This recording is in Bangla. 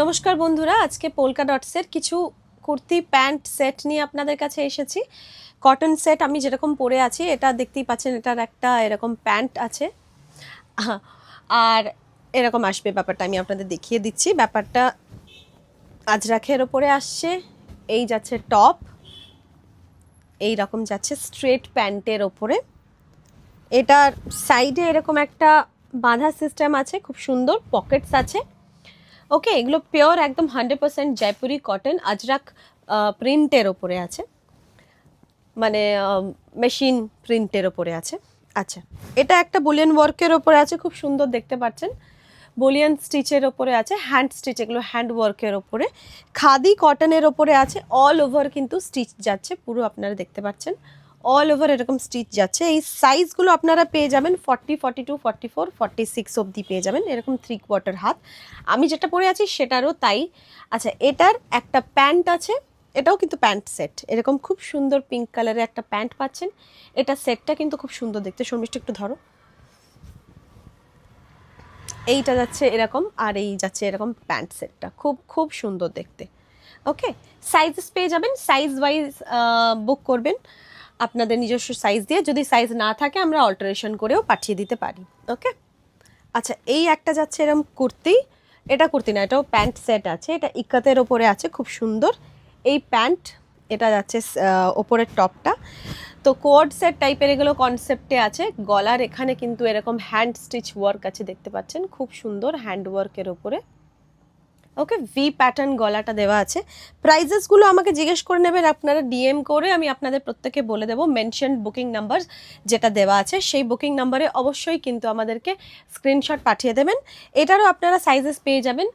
নমস্কার বন্ধুরা, আজকে পোলকা ডটসের কিছু কুর্তি প্যান্ট সেট নিয়ে আপনাদের কাছে এসেছি। কটন সেট আমি যেরকম পরে আছি, এটা দেখতেই পাচ্ছেন, এটার একটা এরকম প্যান্ট আছে আর এরকম আসবে। ব্যাপারটা আমি আপনাদের দেখিয়ে দিচ্ছি। ব্যাপারটা আজরাখের ওপরে আসছে, এই যাচ্ছে টপ, এই রকম যাচ্ছে স্ট্রেট প্যান্টের ওপরে। এটার সাইডে এরকম একটা বাঁধা সিস্টেম আছে, খুব সুন্দর পকেটস আছে। ওকে, এগুলো পিওর একদম 100% জয়পুরি কটন আজরাক প্রিন্টের ওপরে আছে, মানে মেশিন প্রিন্টের ওপরে আছে। আচ্ছা, এটা একটা বুলিয়ান ওয়ার্কের ওপরে আছে, খুব সুন্দর দেখতে পাচ্ছেন। বুলিয়ান স্টিচের ওপরে আছে, হ্যান্ড স্টিচ, এগুলো হ্যান্ড ওয়ার্কের ওপরে। খাদি কটনের ওপরে আছে, অল ওভার কিন্তু স্টিচ যাচ্ছে, পুরো আপনারা দেখতে পাচ্ছেন অল ওভার এরকম স্টিচ যাচ্ছে। এই সাইজগুলো আপনারা পেয়ে যাবেন 40, 42, 44, 46 অবধি পেয়ে যাবেন, এরকম 3/4 হাত। আমি যেটা পরে আছি সেটারও তাই। আচ্ছা, এটার একটা প্যান্ট আছে, এটাও কিন্তু প্যান্ট সেট, এরকম খুব সুন্দর পিঙ্ক কালারের একটা প্যান্ট পাচ্ছেন। এটা সেটটা কিন্তু খুব সুন্দর দেখতে। শর্মিষ্ঠ একটু ধরো, এইটা যাচ্ছে এরকম আর এই যাচ্ছে এরকম। প্যান্ট সেটটা খুব খুব সুন্দর দেখতে। ওকে, সাইজেস পেয়ে যাবেন, সাইজ ওয়াইজ বুক করবেন আপনাদের নিজস্ব সাইজ দিয়ে। যদি সাইজ না থাকে আমরা অল্টারেশন করেও পাঠিয়ে দিতে পারি। ওকে, আচ্ছা, এই একটা যাচ্ছে এরকম কুর্তি, এটা কুর্তি না, এটাও প্যান্ট সেট আছে, এটা ইক্কাতের ওপরে আছে, খুব সুন্দর এই প্যান্ট। এটা যাচ্ছে ওপরের টপটা, তো কোড সেট টাইপের এগুলো কনসেপ্টে আছে। গলার এখানে কিন্তু এরকম হ্যান্ড স্টিচ ওয়ার্ক আছে, দেখতে পাচ্ছেন, খুব সুন্দর হ্যান্ড ওয়ার্কের ওপরে। ওকে, ভি প্যাটার্ন গলাটা দেওয়া আছে। প্রাইজেসগুলো আমাকে জিজ্ঞেস করে নেবেন আপনারা ডিএম করে, আমি আপনাদের প্রত্যেকে বলে দেবো। মেনশন বুকিং নাম্বার যেটা দেওয়া আছে, সেই বুকিং নাম্বারে অবশ্যই কিন্তু আমাদেরকে স্ক্রিনশট পাঠিয়ে দেবেন। এটারও আপনারা সাইজেস পেয়ে যাবেন